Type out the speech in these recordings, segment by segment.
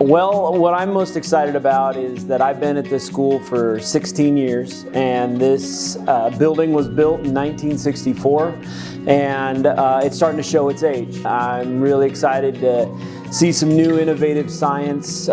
Well, what I'm most excited about is that I've been at this school for 16 years, and this building was built in 1964, and it's starting to show its age. I'm really excited to see some new innovative science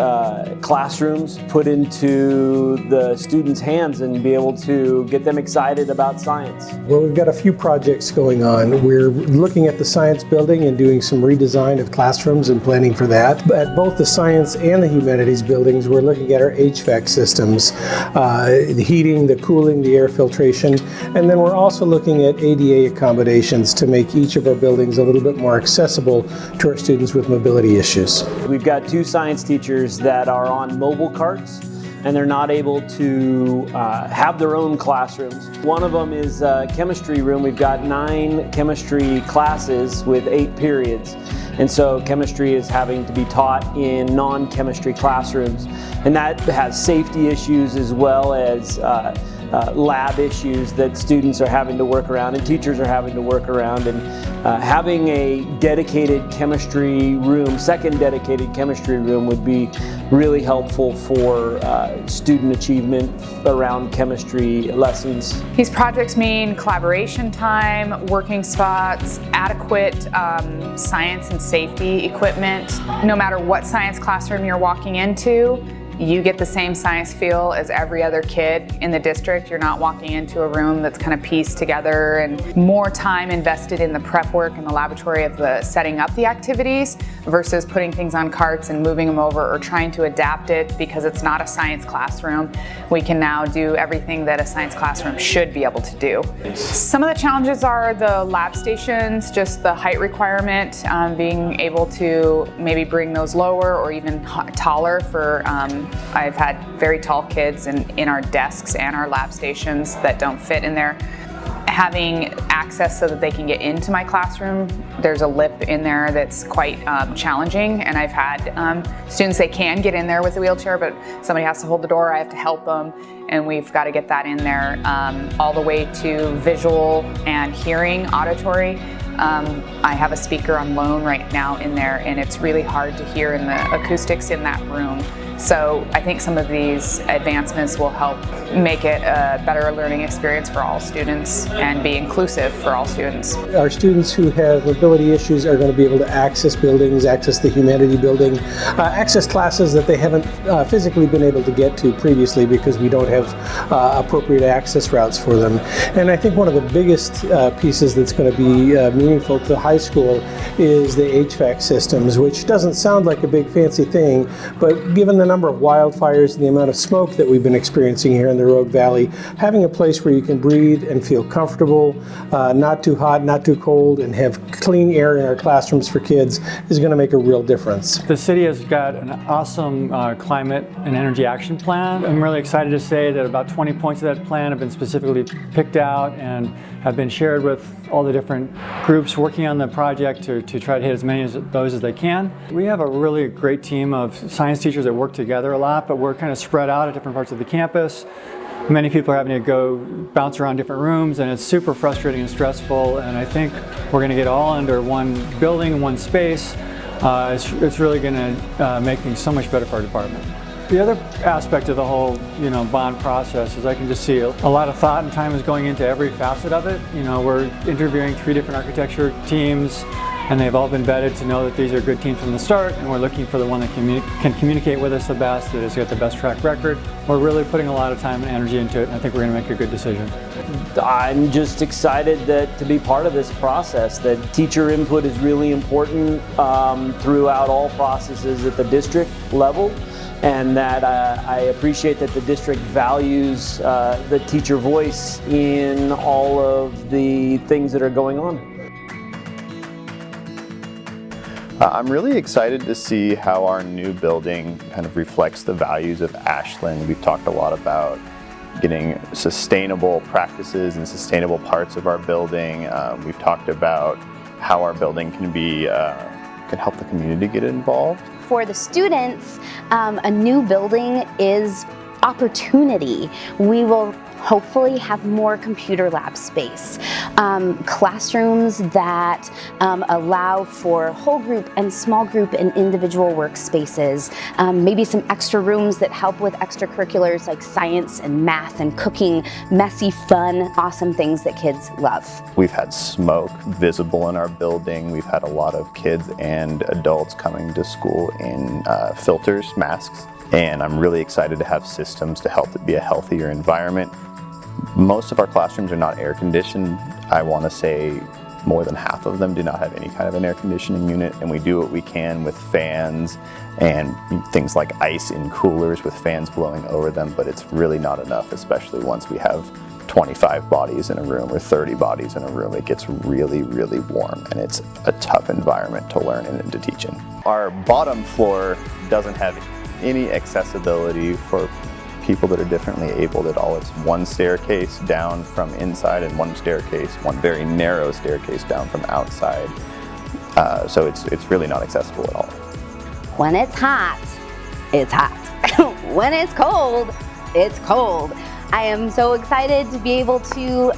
classrooms put into the students' hands and be able to get them excited about science. Well, we've got a few projects going on. We're looking at the science building and doing some redesign of classrooms and planning for that. At both the science and the humanities buildings, we're looking at our HVAC systems, the heating, the cooling, the air filtration, and then we're also looking at ADA accommodations to make each of our buildings a little bit more accessible to our students with mobility issues. We've got 2 science teachers that are on mobile carts, and they're not able to have their own classrooms. One of them is a chemistry room. We've got 9 chemistry classes with 8 periods. And so chemistry is having to be taught in non-chemistry classrooms. And that has safety issues as well as lab issues that students are having to work around and teachers are having to work around. And having a dedicated chemistry room, second dedicated chemistry room, would be really helpful for student achievement around chemistry lessons. These projects mean collaboration time, working spots, adequate science and safety equipment. No matter what science classroom you're walking into, you get the same science feel as every other kid in the district. You're not walking into a room that's kind of pieced together, and more time invested in the prep work in the laboratory of the setting up the activities versus putting things on carts and moving them over or trying to adapt it because it's not a science classroom. We can now do everything that a science classroom should be able to do. Some of the challenges are the lab stations, just the height requirement, being able to maybe bring those lower or even taller for I've had very tall kids in our desks and our lab stations that don't fit in there. Having access so that they can get into my classroom. There's a lip in there that's quite challenging, and I've had students, they can get in there with a wheelchair, but somebody has to hold the door, I have to help them, and we've got to get that in there. All the way to visual and hearing, auditory. I have a speaker on loan right now in there, and it's really hard to hear in the acoustics in that room. So I think some of these advancements will help make it a better learning experience for all students and be inclusive for all students. Our students who have mobility issues are going to be able to access buildings, access the humanity building, access classes that they haven't physically been able to get to previously because we don't have appropriate access routes for them. And I think one of the biggest pieces that's going to be meaningful to high school is the HVAC systems, which doesn't sound like a big fancy thing, but given the number of wildfires and the amount of smoke that we've been experiencing here in the Rogue Valley, having a place where you can breathe and feel comfortable, not too hot, not too cold, and have clean air in our classrooms for kids is going to make a real difference. The city has got an awesome climate and energy action plan. I'm really excited to say that about 20 points of that plan have been specifically picked out and have been shared with all the different groups working on the project to try to hit as many of those as they can. We have a really great team of science teachers that work together a lot, but we're kind of spread out at different parts of the campus. Many people are having to go bounce around different rooms, and it's super frustrating and stressful, and I think we're going to get all under one building, one space. It's really going to make things so much better for our department. The other aspect of the whole, bond process is I can just see a lot of thought and time is going into every facet of it. We're interviewing 3 different architecture teams, and they've all been vetted to know that these are good teams from the start, and we're looking for the one that can communicate with us the best, that has got the best track record. We're really putting a lot of time and energy into it, and I think we're going to make a good decision. I'm just excited to be part of this process, that teacher input is really important throughout all processes at the district level, and that I appreciate that the district values the teacher voice in all of the things that are going on. I'm really excited to see how our new building kind of reflects the values of Ashland. We've talked a lot about getting sustainable practices and sustainable parts of our building. We've talked about how our building can help the community get involved. For the students, a new building is opportunity. We will hopefully have more computer lab space, classrooms that allow for whole group and small group and individual workspaces, maybe some extra rooms that help with extracurriculars like science and math and cooking, messy, fun, awesome things that kids love. We've had smoke visible in our building. We've had a lot of kids and adults coming to school in filters, masks, and I'm really excited to have systems to help it be a healthier environment. Most of our classrooms are not air conditioned. I want to say more than half of them do not have any kind of an air conditioning unit, and we do what we can with fans and things like ice in coolers with fans blowing over them, but it's really not enough, especially once we have 25 bodies in a room or 30 bodies in a room. It gets really, really warm, and it's a tough environment to learn and to teach in. Our bottom floor doesn't have any accessibility for people that are differently abled at all. It's one staircase down from inside and one very narrow staircase down from outside. So it's really not accessible at all. When it's hot, it's hot. When it's cold, it's cold. I am so excited to be able to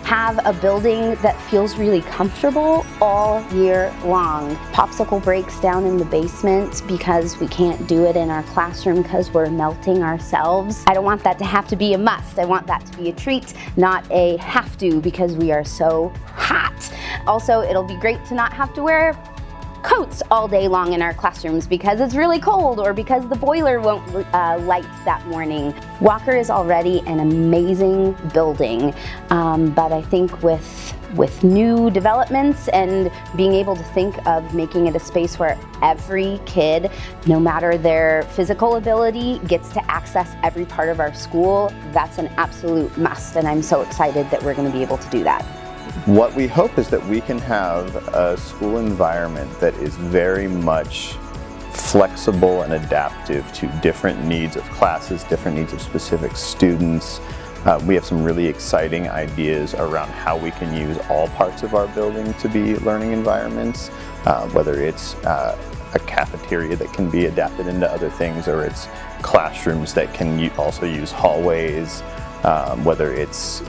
have a building that feels really comfortable all year long. Popsicle breaks down in the basement because we can't do it in our classroom because we're melting ourselves. I don't want that to have to be a must. I want that to be a treat, not a have to, because we are so hot. Also, it'll be great to not have to wear coats all day long in our classrooms because it's really cold or because the boiler won't light that morning. Walker is already an amazing building, but I think with new developments and being able to think of making it a space where every kid, no matter their physical ability, gets to access every part of our school, that's an absolute must, and I'm so excited that we're going to be able to do that. What we hope is that we can have a school environment that is very much flexible and adaptive to different needs of classes, different needs of specific students. We have some really exciting ideas around how we can use all parts of our building to be learning environments, whether it's a cafeteria that can be adapted into other things, or it's classrooms that can also use hallways, whether it's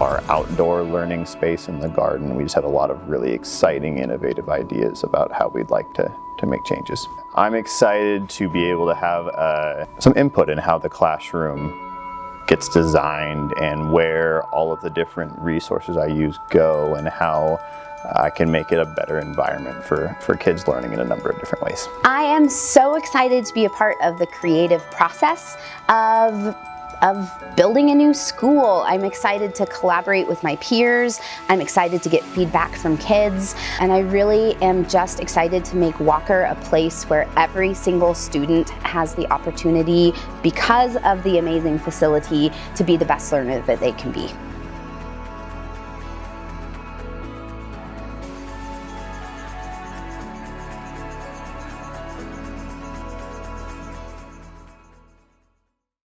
our outdoor learning space in the garden. We just had a lot of really exciting, innovative ideas about how we'd like to make changes. I'm excited to be able to have some input in how the classroom gets designed and where all of the different resources I use go, and how I can make it a better environment for kids learning in a number of different ways. I am so excited to be a part of the creative process of building a new school. I'm excited to collaborate with my peers. I'm excited to get feedback from kids. And I really am just excited to make Walker a place where every single student has the opportunity, because of the amazing facility, to be the best learner that they can be.